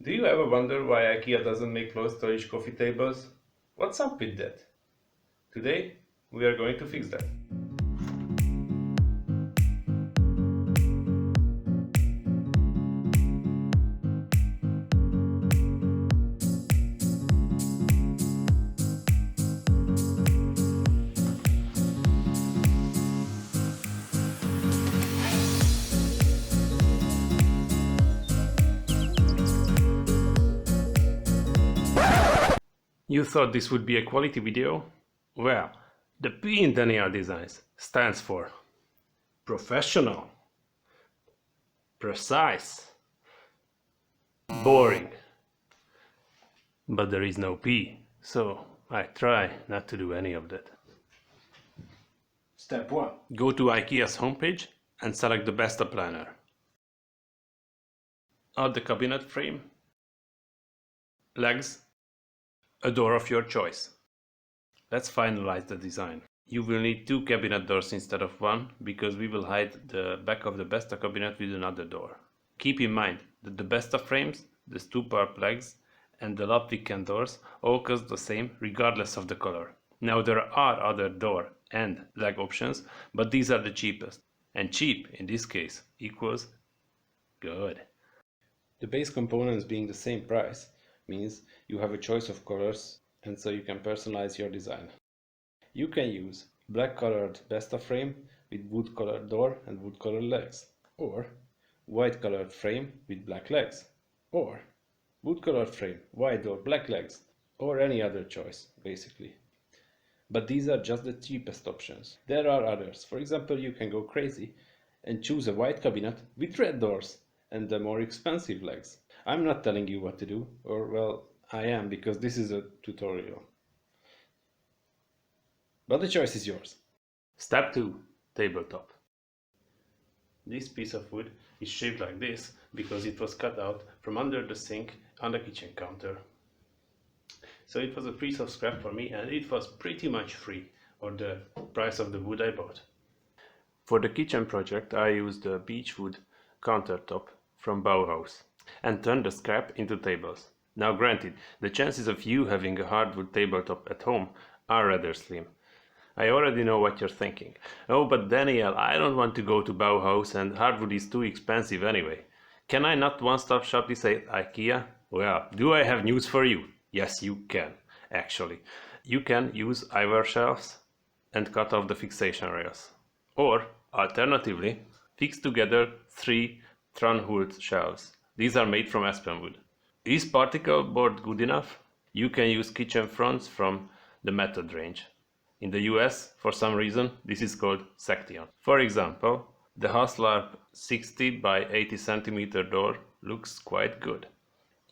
Do you ever wonder why IKEA doesn't make low storage coffee tables? What's up with that? Today, we are going to fix that. You thought this would be a quality video? Well, the P in DanielDesigns stands for professional, precise, boring. But there is no P, so I try not to do any of that. Step 1. Go to IKEA's homepage and select the Besta planner. Add the cabinet frame, legs, a door of your choice. Let's finalize the design. You will need 2 cabinet doors instead of 1 because we will hide the back of the Besta cabinet with another door. Keep in mind that the Besta frames, the stoop-up legs and the Lapviken doors all cost the same regardless of the color. Now there are other door and leg options, but these are the cheapest. And cheap in this case equals good. The base components being the same price means you have a choice of colors and so you can personalize your design. You can use black colored Besta frame with wood colored door and wood colored legs, or white colored frame with black legs, or wood colored frame, white door, black legs, or any other choice basically. But these are just the cheapest options. There are others. For example, you can go crazy and choose a white cabinet with red doors and the more expensive legs. I'm not telling you what to do, or well, I am because this is a tutorial. But the choice is yours. Step 2. Tabletop. This piece of wood is shaped like this because it was cut out from under the sink on the kitchen counter. So it was a piece of scrap for me and it was pretty much free, or the price of the wood I bought. For the kitchen project I used a beech wood countertop from Bauhaus and turned the scrap into tables. Now granted, the chances of you having a hardwood tabletop at home are rather slim. I already know what you're thinking. Oh, but Daniel, I don't want to go to Bauhaus and hardwood is too expensive anyway. Can I not one-stop shop this at IKEA? Well, do I have news for you? Yes, you can, actually. You can use ivar shelves and cut off the fixation rails. Or, alternatively, fix together 3 Tranhult shelves. These are made from aspen wood. Is particle board good enough? You can use kitchen fronts from the Method range. In the US, for some reason, this is called section. For example, the Haslarp 60 by 80 cm door looks quite good.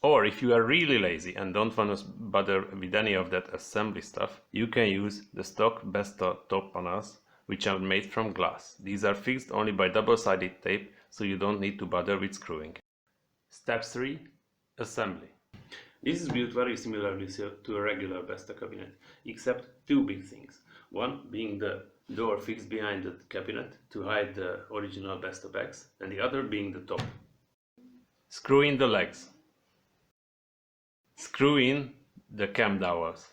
Or if you are really lazy and don't want to bother with any of that assembly stuff, you can use the stock Besta top panels, which are made from glass. These are fixed only by double-sided tape, so you don't need to bother with screwing. Step 3. Assembly. This is built very similarly to a regular Besta cabinet, except 2 big things. One being the door fixed behind the cabinet to hide the original Besta bags, and the other being the top. Screw in the legs. Screw in the cam dowels.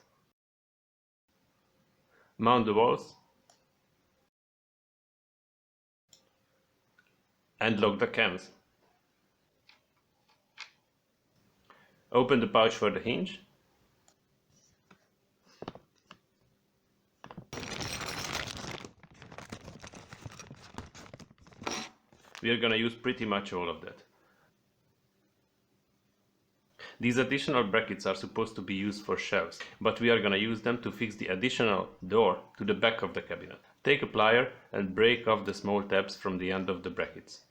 Mount the walls. And lock the cams. Open the pouch for the hinge. We are gonna use pretty much all of that. These additional brackets are supposed to be used for shelves, but we are gonna use them to fix the additional door to the back of the cabinet. Take a plier and break off the small tabs from the end of the brackets.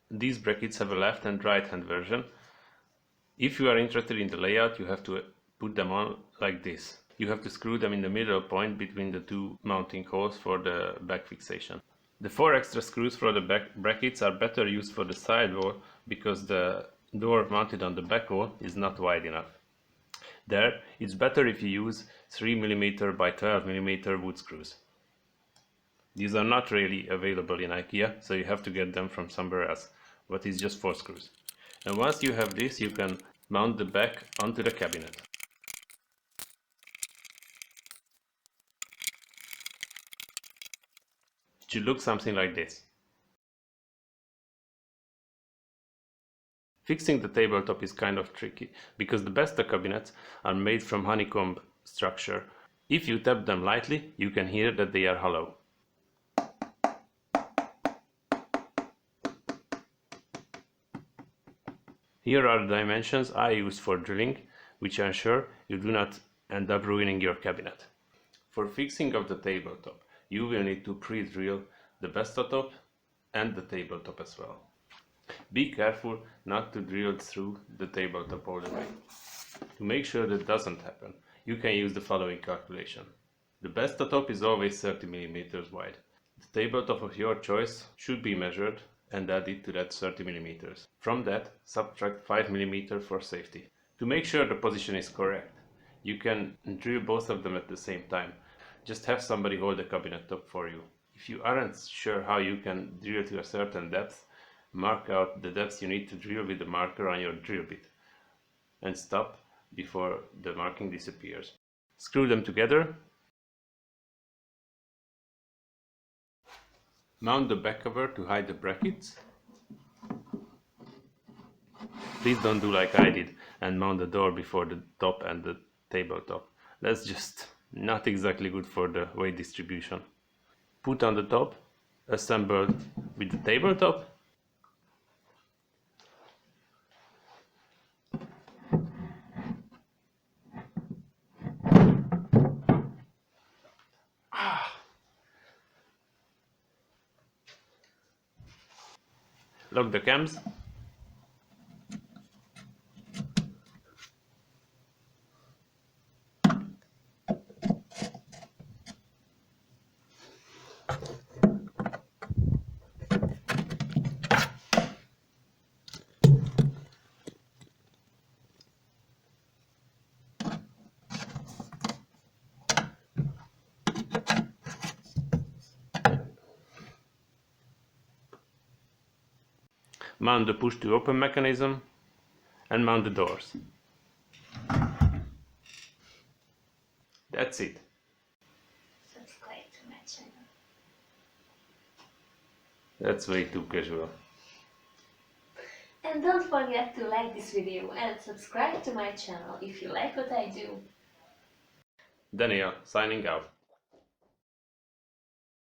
These brackets have a left and right hand version. If you are interested in the layout, you have to put them on like this. You have to screw them in the middle point between the 2 mounting holes for the back fixation. The 4 extra screws for the back brackets are better used for the side wall because the door mounted on the back wall is not wide enough. There, it's better if you use 3mm by 12mm wood screws. These are not really available in IKEA, so you have to get them from somewhere else. but it's just 4 screws. And once you have this, you can mount the back onto the cabinet. It should look something like this. Fixing the tabletop is kind of tricky, because the Besta cabinets are made from honeycomb structure. If you tap them lightly, you can hear that they are hollow. Here are the dimensions I use for drilling, which ensure you do not end up ruining your cabinet. For fixing of the tabletop, you will need to pre-drill the Besta top and the tabletop as well. Be careful not to drill through the tabletop all the way. To make sure that doesn't happen, you can use the following calculation. The Besta top is always 30 mm wide. The tabletop of your choice should be measured and added to that 30 mm. From that, subtract 5 mm for safety. To make sure the position is correct, you can drill both of them at the same time. Just have somebody hold the cabinet top for you. If you aren't sure how you can drill to a certain depth, mark out the depth you need to drill with the marker on your drill bit and stop before the marking disappears. Screw them together. Mount the back cover to hide the brackets. Please don't do like I did and mount the door before the top and the tabletop. That's just not exactly good for the weight distribution. Put on the top, assembled with the tabletop. Lock the cams. Mount the push to open mechanism and mount the doors. That's it. Subscribe to my channel. That's way too casual. And don't forget to like this video and subscribe to my channel if you like what I do. Daniel, signing out.